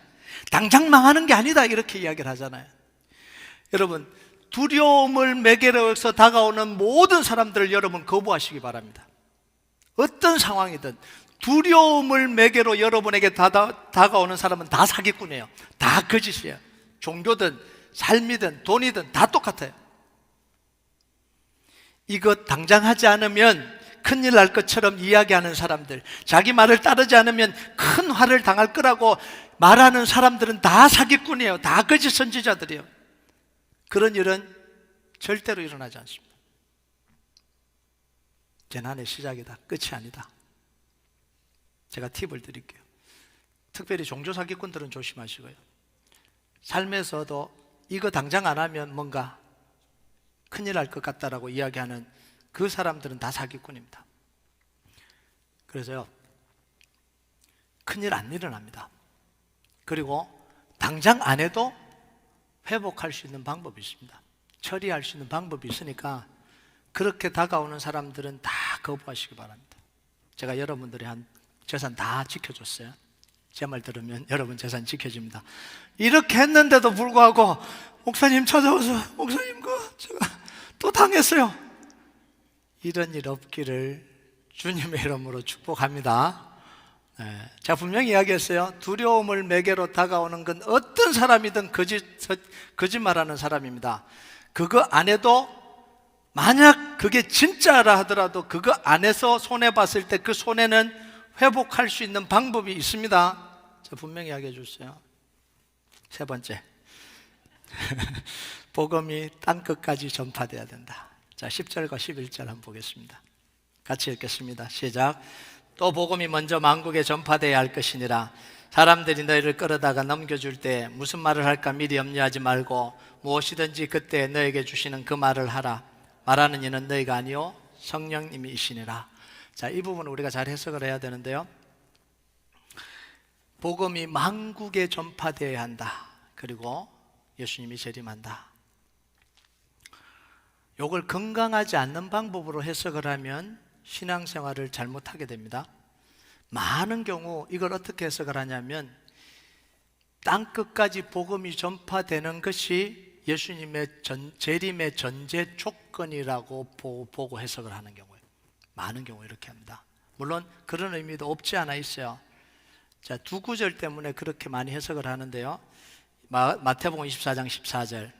당장 망하는 게 아니다, 이렇게 이야기를 하잖아요. 여러분, 두려움을 매개로 해서 다가오는 모든 사람들을 여러분 거부하시기 바랍니다. 어떤 상황이든 두려움을 매개로 여러분에게 다가오는 사람은 다 사기꾼이에요. 다 거짓이에요. 종교든 삶이든 돈이든 다 똑같아요. 이것 당장 하지 않으면 큰일 날 것처럼 이야기하는 사람들, 자기 말을 따르지 않으면 큰 화를 당할 거라고 말하는 사람들은 다 사기꾼이에요. 다 거짓 선지자들이에요. 그런 일은 절대로 일어나지 않습니다. 재난의 시작이다, 끝이 아니다. 제가 팁을 드릴게요. 특별히 종교 사기꾼들은 조심하시고요. 삶에서도 이거 당장 안 하면 뭔가 큰일 날 것 같다라고 이야기하는 그 사람들은 다 사기꾼입니다. 그래서요, 큰일 안 일어납니다. 그리고 당장 안 해도 회복할 수 있는 방법이 있습니다. 처리할 수 있는 방법이 있으니까 그렇게 다가오는 사람들은 다 거부하시기 바랍니다. 제가 여러분들의 한 재산 다 지켜줬어요. 제 말 들으면 여러분 재산 지켜집니다. 이렇게 했는데도 불구하고 목사님 찾아와서 목사님 제가 또 당했어요. 이런 일 없기를 주님의 이름으로 축복합니다. 제가 분명히 이야기했어요. 두려움을 매개로 다가오는 건 어떤 사람이든 거짓말하는 사람입니다. 그거 안 해도 만약 그게 진짜라 하더라도 그거 안에서 손해봤을 때 그 손해는 회복할 수 있는 방법이 있습니다. 제가 분명히 이야기해 줬어요. 세 번째, 복음이 땅끝까지 전파되어야 된다. 자, 10절과 11절 한번 보겠습니다. 같이 읽겠습니다. 시작. 또 복음이 먼저 만국에 전파되어야 할 것이니라. 사람들이 너희를 끌어다가 넘겨줄 때 무슨 말을 할까 미리 염려하지 말고 무엇이든지 그때 너에게 주시는 그 말을 하라. 말하는 이는 너희가 아니요 성령님이시니라. 자, 이 부분을 우리가 잘 해석을 해야 되는데요. 복음이 만국에 전파되어야 한다. 그리고 예수님이 재림한다. 이걸 건강하지 않는 방법으로 해석을 하면 신앙생활을 잘못하게 됩니다. 많은 경우 이걸 어떻게 해석을 하냐면 땅끝까지 복음이 전파되는 것이 예수님의 재림의 전제 조건이라고 보고 해석을 하는 경우예요. 많은 경우 이렇게 합니다. 물론 그런 의미도 없지 않아 있어요. 자, 두 구절 때문에 그렇게 많이 해석을 하는데요. 마태복음 24장 14절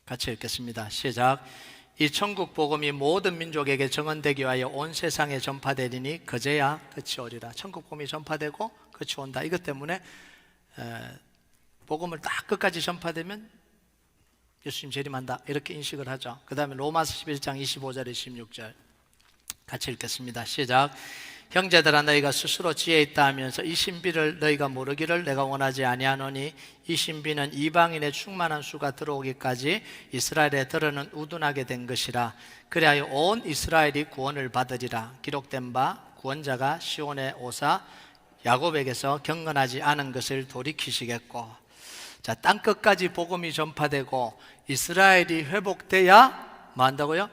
같이 읽겠습니다. 시작. 이 천국 복음이 모든 민족에게 증언되기 위하여 온 세상에 전파되리니 그제야 끝이 오리라. 천국 복음이 전파되고 끝이 온다. 이것 때문에 복음을 딱 끝까지 전파되면 예수님 재림한다 이렇게 인식을 하죠. 그 다음에 로마서 11장 25절 26절 같이 읽겠습니다. 시작. 형제들아 너희가 스스로 지혜 있다 하면서 이 신비를 너희가 모르기를 내가 원하지 아니하노니 이 신비는 이방인의 충만한 수가 들어오기까지 이스라엘에 들어는 우둔하게 된 것이라. 그리하여 온 이스라엘이 구원을 받으리라. 기록된 바 구원자가 시온에 오사 야곱에게서 경건하지 않은 것을 돌이키시겠고. 자, 땅끝까지 복음이 전파되고 이스라엘이 회복돼야 뭐 한다고요?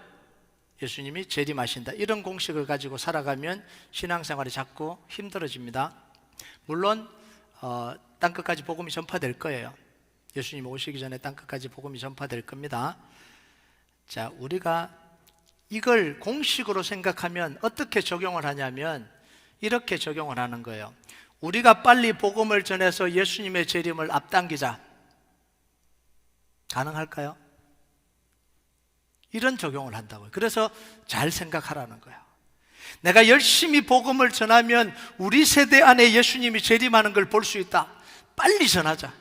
예수님이 재림하신다. 이런 공식을 가지고 살아가면 신앙생활이 자꾸 힘들어집니다. 물론 땅끝까지 복음이 전파될 거예요. 예수님 오시기 전에 땅끝까지 복음이 전파될 겁니다. 자, 우리가 이걸 공식으로 생각하면 어떻게 적용을 하냐면 이렇게 적용을 하는 거예요. 우리가 빨리 복음을 전해서 예수님의 재림을 앞당기자. 가능할까요? 이런 적용을 한다고요. 그래서 잘 생각하라는 거예요. 내가 열심히 복음을 전하면 우리 세대 안에 예수님이 재림하는 걸 볼 수 있다. 빨리 전하자.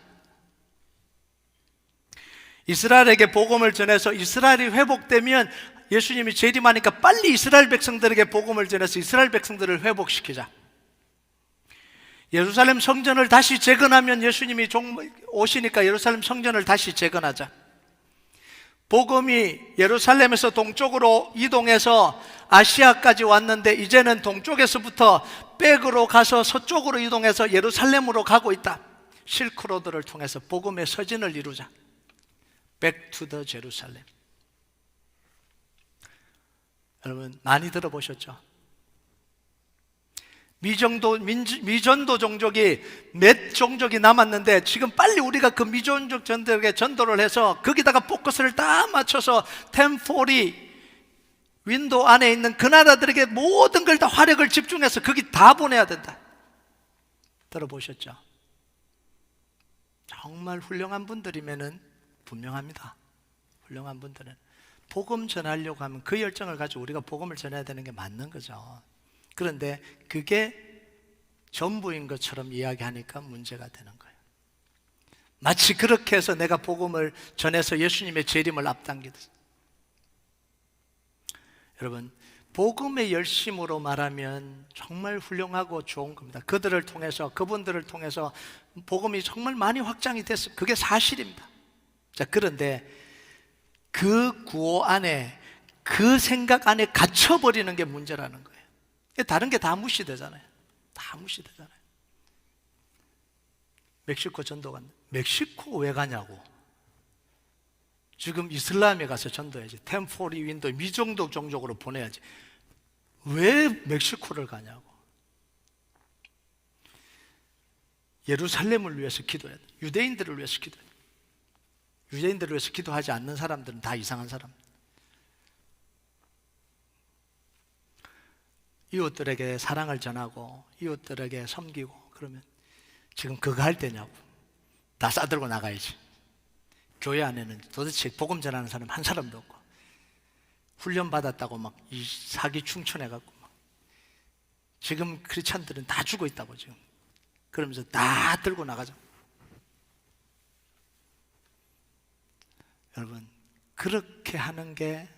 이스라엘에게 복음을 전해서 이스라엘이 회복되면 예수님이 재림하니까 빨리 이스라엘 백성들에게 복음을 전해서 이스라엘 백성들을 회복시키자. 예루살렘 성전을 다시 재건하면 예수님이 오시니까 예루살렘 성전을 다시 재건하자. 복음이 예루살렘에서 동쪽으로 이동해서 아시아까지 왔는데 이제는 동쪽에서부터 백으로 가서 서쪽으로 이동해서 예루살렘으로 가고 있다. 실크로드를 통해서 복음의 서진을 이루자. Back to the Jerusalem. 여러분 많이 들어보셨죠? 미전도 종족이 몇 종족이 남았는데 지금 빨리 우리가 그 미전족 전들에게 전도를 해서 거기다가 포커스를 다 맞춰서 템포리 윈도 안에 있는 그 나라들에게 모든 걸 다 화력을 집중해서 거기 다 보내야 된다. 들어보셨죠? 정말 훌륭한 분들이면은 분명합니다. 훌륭한 분들은 복음 전하려고 하면 그 열정을 가지고 우리가 복음을 전해야 되는 게 맞는 거죠. 그런데 그게 전부인 것처럼 이야기하니까 문제가 되는 거예요. 마치 그렇게 해서 내가 복음을 전해서 예수님의 재림을 앞당기듯. 여러분, 복음의 열심으로 말하면 정말 훌륭하고 좋은 겁니다. 그들을 통해서, 그분들을 통해서 복음이 정말 많이 확장이 됐어요. 그게 사실입니다. 자, 그런데 그 구호 안에, 그 생각 안에 갇혀버리는 게 문제라는 거예요. 다른 게 다 무시되잖아요. 다 무시되잖아요. 멕시코 전도 간다. 멕시코 왜 가냐고. 지금 이슬람에 가서 전도해야지. 템포리 윈도 미종족 종족으로 보내야지. 왜 멕시코를 가냐고. 예루살렘을 위해서 기도해야 돼. 유대인들을 위해서 기도해야 돼. 유대인들을 위해서 기도하지 않는 사람들은 다 이상한 사람. 이웃들에게 사랑을 전하고 이웃들에게 섬기고 그러면 지금 그거 할 때냐고. 다 싸들고 나가야지. 교회 안에는 도대체 복음 전하는 사람 한 사람도 없고 훈련 받았다고 막 이 사기 충천해갖고 막 지금 크리스찬들은 다 죽어 있다고 지금 그러면서 다 들고 나가죠. 여러분, 그렇게 하는 게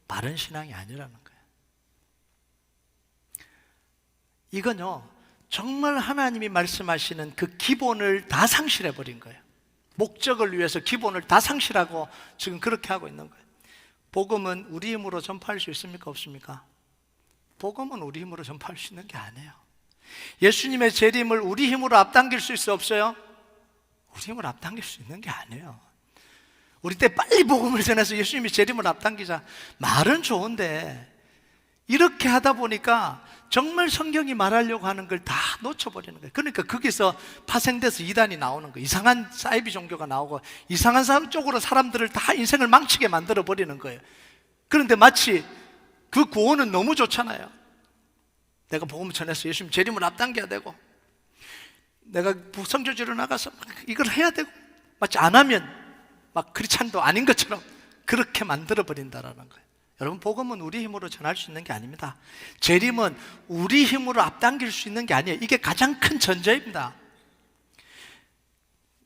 바른 신앙이 아니라는 거예요. 이건요, 정말 하나님이 말씀하시는 그 기본을 다 상실해버린 거예요. 목적을 위해서 기본을 다 상실하고 지금 그렇게 하고 있는 거예요. 복음은 우리 힘으로 전파할 수 있습니까? 없습니까? 복음은 우리 힘으로 전파할 수 있는 게 아니에요. 예수님의 재림을 우리 힘으로 앞당길 수 있어 없어요? 우리 힘으로 앞당길 수 있는 게 아니에요. 우리 때 빨리 복음을 전해서 예수님의 재림을 앞당기자. 말은 좋은데 이렇게 하다 보니까 정말 성경이 말하려고 하는 걸 다 놓쳐버리는 거예요. 그러니까 거기서 파생돼서 이단이 나오는 거예요. 이상한 사이비 종교가 나오고 이상한 사람 쪽으로 사람들을 다 인생을 망치게 만들어 버리는 거예요. 그런데 마치 그 구호는 너무 좋잖아요. 내가 복음을 전해서 예수님 재림을 앞당겨야 되고 내가 성교지로 나가서 이걸 해야 되고 마치 안 하면 막 크리스찬도 아닌 것처럼 그렇게 만들어 버린다라는 거예요. 여러분, 복음은 우리 힘으로 전할 수 있는 게 아닙니다. 재림은 우리 힘으로 앞당길 수 있는 게 아니에요. 이게 가장 큰 전제입니다.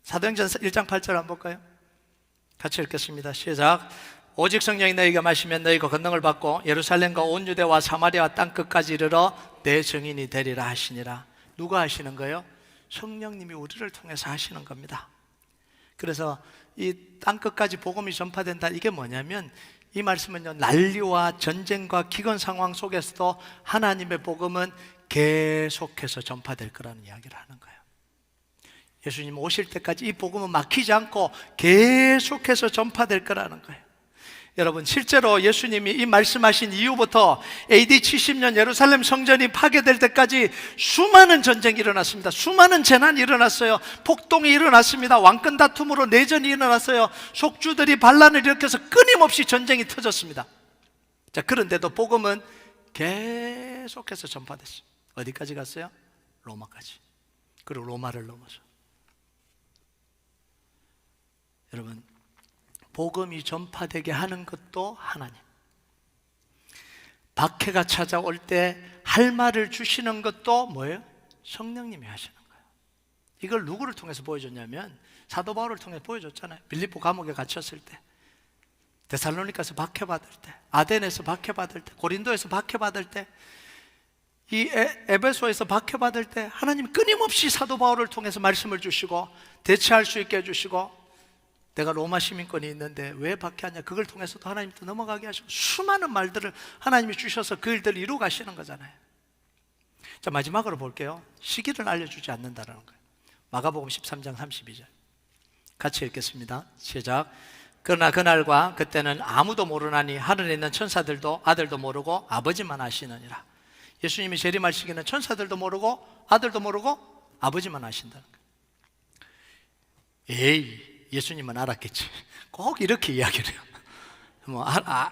사도행전 1장 8절 한번 볼까요? 같이 읽겠습니다. 시작. 오직 성령이 너희가 마시면 너희가 권능을 받고 예루살렘과 온 유대와 사마리아 땅끝까지 이르러 내 증인이 되리라 하시니라. 누가 하시는 거예요? 성령님이 우리를 통해서 하시는 겁니다. 그래서 이 땅끝까지 복음이 전파된다. 이게 뭐냐면 이 말씀은요, 난리와 전쟁과 기근 상황 속에서도 하나님의 복음은 계속해서 전파될 거라는 이야기를 하는 거예요. 예수님 오실 때까지 이 복음은 막히지 않고 계속해서 전파될 거라는 거예요. 여러분, 실제로 예수님이 이 말씀하신 이후부터 AD 70년 예루살렘 성전이 파괴될 때까지 수많은 전쟁이 일어났습니다. 수많은 재난이 일어났어요. 폭동이 일어났습니다. 왕권 다툼으로 내전이 일어났어요. 속주들이 반란을 일으켜서 끊임없이 전쟁이 터졌습니다. 자, 그런데도 복음은 계속해서 전파됐어요. 어디까지 갔어요? 로마까지. 그리고 로마를 넘어서. 여러분, 복음이 전파되게 하는 것도 하나님. 박해가 찾아올 때 할 말을 주시는 것도 뭐예요? 성령님이 하시는 거예요. 이걸 누구를 통해서 보여줬냐면 사도 바울을 통해서 보여줬잖아요. 빌립보 감옥에 갇혔을 때, 데살로니가에서 박해받을 때, 아덴에서 박해받을 때, 고린도에서 박해받을 때, 이 에베소에서 박해받을 때 하나님이 끊임없이 사도 바울을 통해서 말씀을 주시고 대처할 수 있게 해주시고, 내가 로마 시민권이 있는데 왜 박해하냐, 그걸 통해서도 하나님도 넘어가게 하시고 수많은 말들을 하나님이 주셔서 그 일들을 이루어 가시는 거잖아요. 자, 마지막으로 볼게요. 시기를 알려주지 않는다는 거예요. 마가복음 13장 32절 같이 읽겠습니다. 시작. 그러나 그날과 그때는 아무도 모르나니 하늘에 있는 천사들도 아들도 모르고 아버지만 아시느니라. 예수님이 재림할 시기는 천사들도 모르고 아들도 모르고 아버지만 아신다는 거예요. 에이, 예수님은 알았겠지. 꼭 이렇게 이야기를 해요.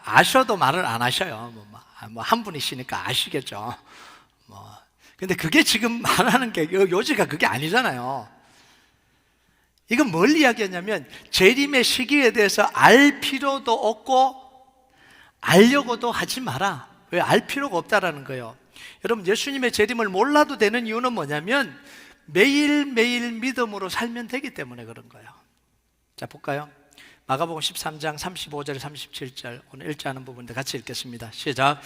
아셔도 말을 안 하셔요. 한 분이시니까 아시겠죠. 근데 그게 지금 말하는 게 요지가 그게 아니잖아요. 이건 뭘 이야기하냐면 재림의 시기에 대해서 알 필요도 없고 알려고도 하지 마라. 왜? 알 필요가 없다라는 거예요. 여러분, 예수님의 재림을 몰라도 되는 이유는 뭐냐면 매일매일 믿음으로 살면 되기 때문에 그런 거예요. 자, 볼까요? 마가복음 13장 35절 37절 오늘 읽지 않은 부분인데 같이 읽겠습니다. 시작.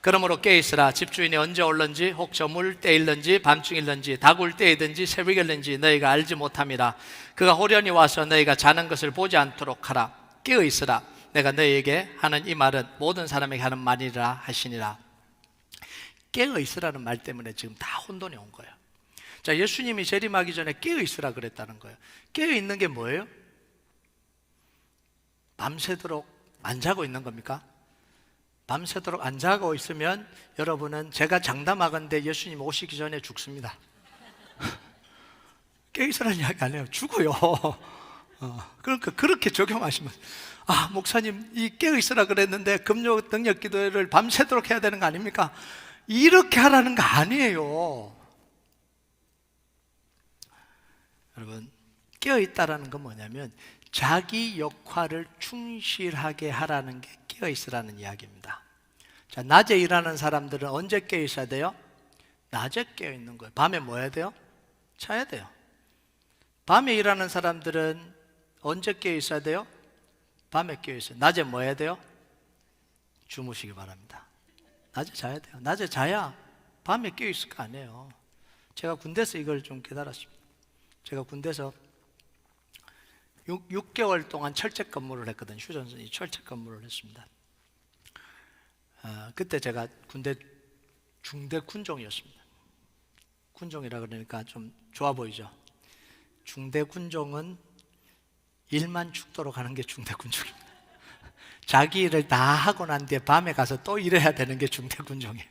그러므로 깨있으라. 집주인이 언제 올는지 혹 저물 때일는지 밤중일는지 다굴 때이든지 새벽일는지 너희가 알지 못함이라. 그가 호련히 와서 너희가 자는 것을 보지 않도록 하라. 깨어있으라. 내가 너희에게 하는 이 말은 모든 사람에게 하는 말이라 하시니라. 깨어있으라는 말 때문에 지금 다 혼돈이 온 거예요. 자, 예수님이 재림하기 전에 깨어있으라 그랬다는 거예요. 깨어있는 게 뭐예요? 밤새도록 안 자고 있는 겁니까? 밤새도록 안 자고 있으면 여러분은 제가 장담하건대 예수님 오시기 전에 죽습니다. 깨어있으라는 이야기 안 해요. 죽어요. 그러니까 그렇게 적용하시면, 아, 목사님 이 깨어있으라 그랬는데 금요 능력 기도회를 밤새도록 해야 되는 거 아닙니까? 이렇게 하라는 거 아니에요. 여러분, 깨어있다라는 건 뭐냐면 자기 역할을 충실하게 하라는 게 깨어있으라는 이야기입니다. 자, 낮에 일하는 사람들은 언제 깨어있어야 돼요? 낮에 깨어있는 거예요. 밤에 뭐 해야 돼요? 자야 돼요. 밤에 일하는 사람들은 언제 깨어있어야 돼요? 밤에 깨어있어요. 낮에 뭐 해야 돼요? 주무시기 바랍니다. 낮에 자야 돼요. 낮에 자야 밤에 깨어있을 거 아니에요. 제가 군대에서 이걸 좀 깨달았습니다. 제가 군대에서 6개월 동안 철책 근무를 했거든요. 휴전선이 철책 근무를 했습니다. 그때 제가 군대 중대 군종이었습니다. 군종이라 그러니까 좀 좋아 보이죠? 중대 군종은 일만 죽도록 하는 게 중대 군종입니다. 자기 일을 다 하고 난 뒤에 밤에 가서 또 일해야 되는 게 중대 군종이에요.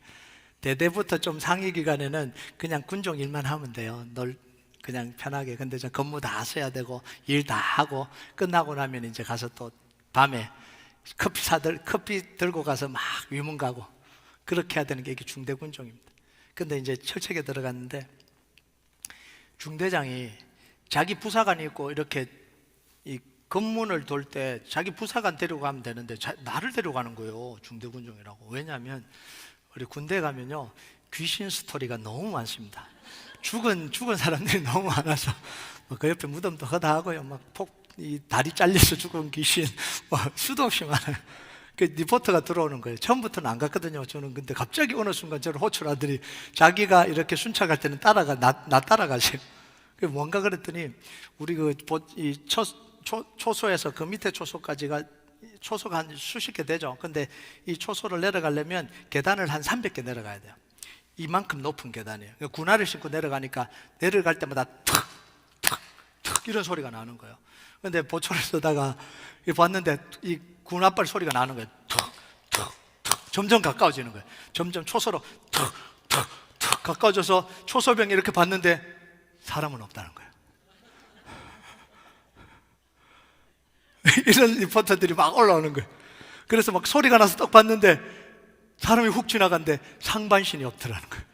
대대부터 좀 상위 기간에는 그냥 군종 일만 하면 돼요. 널 그냥 편하게. 근데 저 근무 다 써야 되고 일 다 하고 끝나고 나면 이제 가서 또 밤에 커피 들고 가서 막 위문 가고 그렇게 해야 되는 게 이게 중대 군종입니다. 근데 이제 철책에 들어갔는데 중대장이 자기 부사관이 있고 이렇게 이 검문을 돌 때 자기 부사관 데려가면 되는데 나를 데려가는 거예요. 중대 군종이라고. 왜냐하면 우리 군대 가면요 귀신 스토리가 너무 많습니다. 죽은 사람들이 너무 많아서 그 옆에 무덤도 허다하고요. 이 다리 잘려서 죽은 귀신 수도 없이 많아요. 그 리포터가 들어오는 거예요. 처음부터는 안 갔거든요. 저는 근데 갑자기 어느 순간 저를 호출하더니 자기가 이렇게 순찰할 때는 나 따라가세요. 그 뭔가 그랬더니 우리 초소에서 그 밑에 초소까지가 초소가 한 수십 개 되죠. 근데 이 초소를 내려가려면 계단을 한 300개 내려가야 돼요. 이만큼 높은 계단이에요. 군화를 신고 내려가니까 내려갈 때마다 탁 이런 소리가 나는 거예요. 근데 보초를 쓰다가 봤는데 이 군화발 소리가 나는 거예요. 탁 점점 가까워지는 거예요. 점점 초소로 탁 가까워져서 초소병이 이렇게 봤는데 사람은 없다는 거예요. 이런 리포터들이 막 올라오는 거예요. 그래서 막 소리가 나서 딱 봤는데 사람이 훅 지나갔는데 상반신이 없더라는 거예요.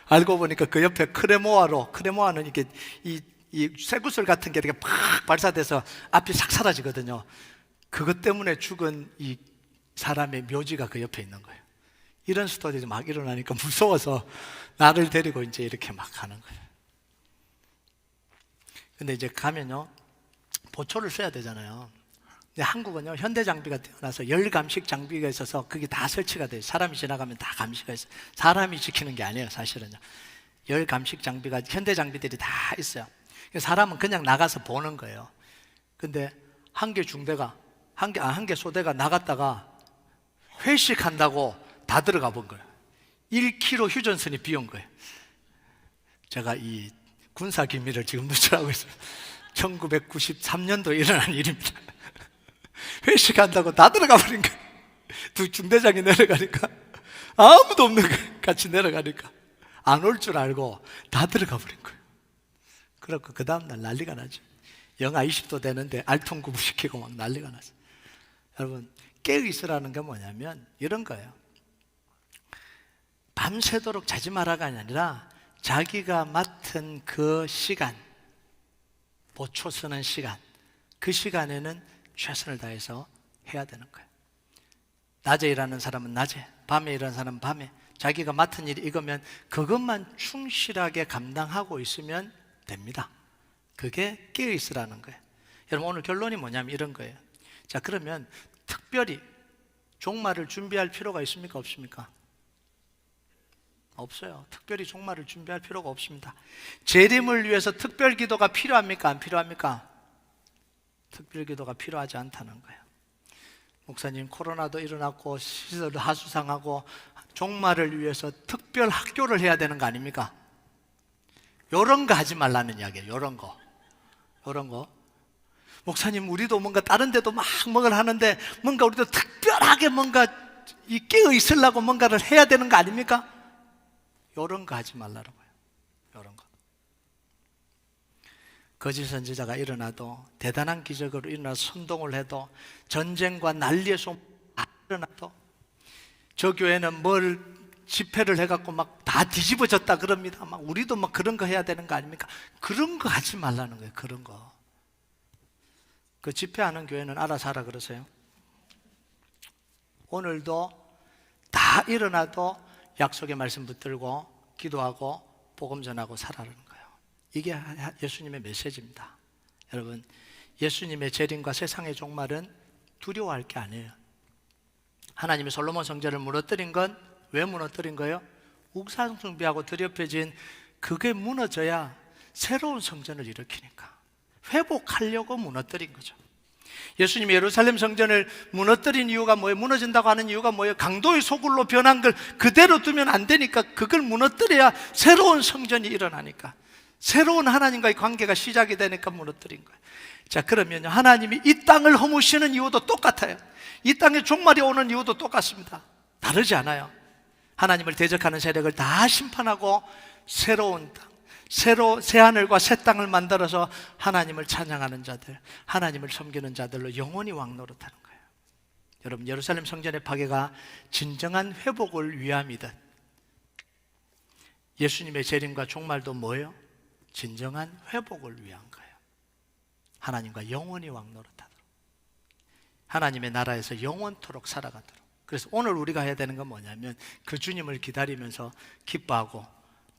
알고 보니까 그 옆에 크레모아는 이게 이 쇠구슬 같은 게 이렇게 팍 발사돼서 앞이 싹 사라지거든요. 그것 때문에 죽은 이 사람의 묘지가 그 옆에 있는 거예요. 이런 스토리도 막 일어나니까 무서워서 나를 데리고 이제 이렇게 막 가는 거예요. 근데 이제 가면요 보초를 써야 되잖아요. 근데 한국은요 현대 장비가 태어나서 열 감식 장비가 있어서 그게 다 설치가 돼요. 사람이 지나가면 다 감시가 있어요. 사람이 지키는 게 아니에요. 사실은요 열 감식 장비가 현대 장비들이 다 있어요. 사람은 그냥 나가서 보는 거예요. 근데 한 개 소대가 나갔다가 회식한다고 다 들어가 본 거예요. 1km 휴전선이 비온 거예요. 제가 이 군사 기밀을 지금 누설하고 있어요. 1993년도에 일어난 일입니다. 회식한다고 다 들어가 버린 거예요. 두 중대장이 내려가니까 아무도 없는 거예요. 같이 내려가니까 안 올 줄 알고 다 들어가 버린 거예요. 그래서 그 다음날 난리가 나죠. 영하 20도 되는데 알통구부 시키고 막 난리가 나죠. 여러분 깨어있으라는 게 뭐냐면 이런 거예요. 밤새도록 자지 마라가 아니라 자기가 맡은 그 시간, 보초 쓰는 시간, 그 시간에는 최선을 다해서 해야 되는 거예요. 낮에 일하는 사람은 낮에, 밤에 일하는 사람은 밤에, 자기가 맡은 일이 이거면 그것만 충실하게 감당하고 있으면 됩니다. 그게 깨어있으라는 거예요. 여러분, 오늘 결론이 뭐냐면 이런 거예요. 자, 그러면 특별히 종말을 준비할 필요가 있습니까? 없습니까? 없어요. 특별히 종말을 준비할 필요가 없습니다. 재림을 위해서 특별 기도가 필요합니까? 안 필요합니까? 특별 기도가 필요하지 않다는 거예요. 목사님, 코로나도 일어났고 시설도 하수상하고 종말을 위해서 특별 학교를 해야 되는 거 아닙니까? 요런 거 하지 말라는 이야기예요. 요런 거. 목사님, 우리도 뭔가 다른 데도 막 뭔가를 하는데 뭔가 우리도 특별하게 뭔가 깨어 있으려고 뭔가를 해야 되는 거 아닙니까? 요런 거 하지 말라는 거예요. 요런 거. 거짓 선지자가 일어나도, 대단한 기적으로 일어나서 선동을 해도, 전쟁과 난리의 소문이 일어나도, 저 교회는 뭘 집회를 해갖고 막 다 뒤집어졌다 그럽니다. 막 우리도 막 그런 거 해야 되는 거 아닙니까? 그런 거 하지 말라는 거예요. 그런 거. 그 집회하는 교회는 알아서 하라 그러세요. 오늘도 다 일어나도 약속의 말씀 붙들고 기도하고 복음 전하고 살아라는 거예요. 이게 예수님의 메시지입니다. 여러분, 예수님의 재림과 세상의 종말은 두려워할 게 아니에요. 하나님이 솔로몬 성전을 무너뜨린 건 왜 무너뜨린 거예요? 우상 숭배하고 드럽혀진 그게 무너져야 새로운 성전을 일으키니까, 회복하려고 무너뜨린 거죠. 예수님이 예루살렘 성전을 무너뜨린 이유가 뭐예요? 무너진다고 하는 이유가 뭐예요? 강도의 소굴로 변한 걸 그대로 두면 안 되니까 그걸 무너뜨려야 새로운 성전이 일어나니까, 새로운 하나님과의 관계가 시작이 되니까 무너뜨린 거예요. 자, 그러면요, 하나님이 이 땅을 허무시는 이유도 똑같아요. 이 땅에 종말이 오는 이유도 똑같습니다. 다르지 않아요. 하나님을 대적하는 세력을 다 심판하고 새로운 땅, 새 하늘과 새 땅을 만들어서 하나님을 찬양하는 자들, 하나님을 섬기는 자들로 영원히 왕노릇하는 거예요. 여러분, 예루살렘 성전의 파괴가 진정한 회복을 위함이듯 예수님의 재림과 종말도 뭐예요? 진정한 회복을 위한 거예요. 하나님과 영원히 왕노릇하도록, 하나님의 나라에서 영원토록 살아가도록. 그래서 오늘 우리가 해야 되는 건 뭐냐면 그 주님을 기다리면서 기뻐하고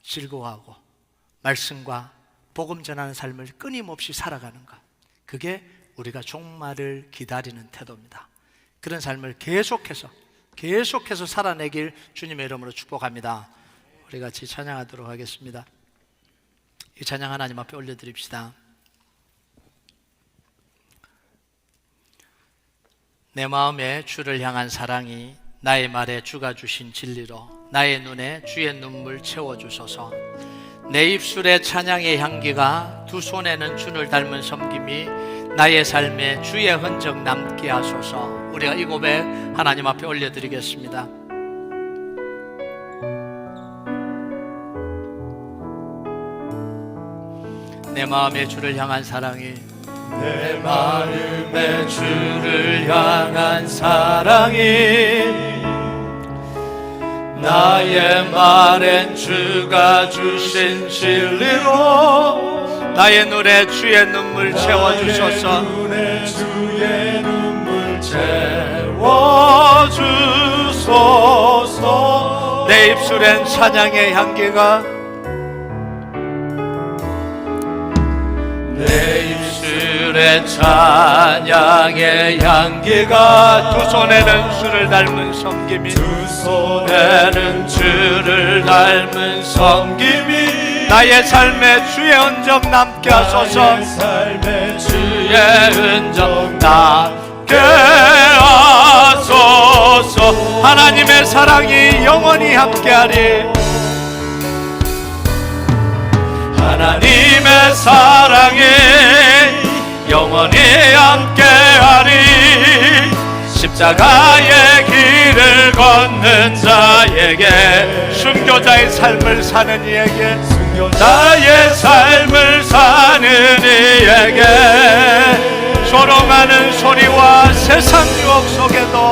즐거워하고 말씀과 복음 전하는 삶을 끊임없이 살아가는 것, 그게 우리가 종말을 기다리는 태도입니다. 그런 삶을 계속해서 살아내길 주님의 이름으로 축복합니다. 우리 같이 찬양하도록 하겠습니다. 이 찬양 하나님 앞에 올려드립시다. 내 마음에 주를 향한 사랑이 나의 말에 주가 주신 진리로 나의 눈에 주의 눈물 채워주소서. 내 입술에 찬양의 향기가, 두 손에는 주를 닮은 섬김이 나의 삶에 주의 흔적 남게 하소서. 우리가 이 고백 하나님 앞에 올려드리겠습니다. 내 마음에 주를 향한 사랑이, 내 마음에 주를 향한 사랑이 나의 말엔 주가 주신 진리로 나의 눈에 주의 눈물 채워주소서. 눈에 주의 눈물 채워주소서. 내 입술엔 찬양의 향기가, 내 입술에 찬양의 향기가, 두 손에는 주를 닮은 섬김이, 두 손에는 주를 닮은 섬김이 나의 삶에 주의 흔적 남게 하소서. 나의 삶에 주의 흔적 남게 하소서. 하나님의 사랑이 영원히 함께하리. 하나님의 사랑이 영원히 함께하리. 십자가의 길을 걷는 자에게, 순교자의 삶을 사는 이에게, 나의 삶을 사는 이에게, 조롱하는 소리와 세상 유혹 속에도,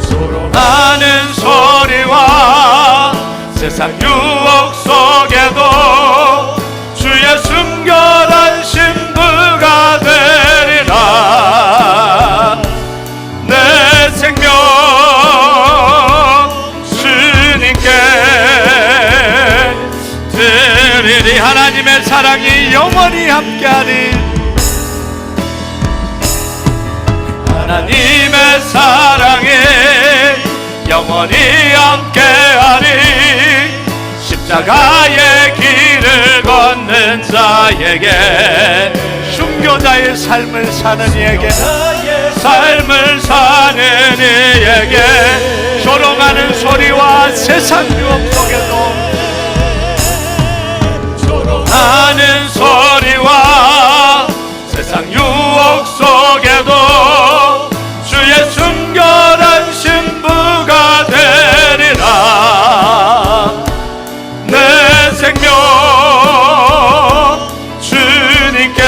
조롱하는 소리와 세상 유혹 속에도 주의 순결한 신부가 되리라. 내 생명 영원히 함께하리. 십자가의 길을 걷는 자에게, 순교자의 삶을 사는 이에게, 삶을 사는 이에게, 조롱하는 소리와 세상 유혹 속에도, 하는 소리와 세상 유혹 속에도 주의 순결한 신부가 되리라. 내 생명 주님께.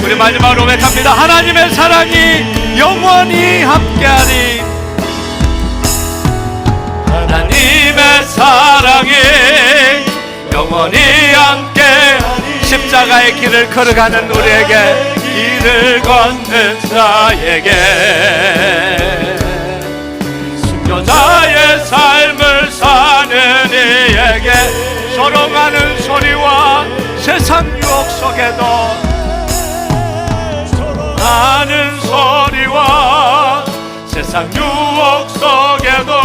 우리 마지막으로 고백합니다. 하나님의 사랑이 영원히 함께하리. 하나님의 사랑이 영원히 함께. 십자가의 길을 걸어가는 우리에게, 길을 걷는 자에게, 순교자의 삶을 사는 이에게, 조롱하는 소리와 세상 유혹 속에도, 하는 소리와 세상 유혹 속에도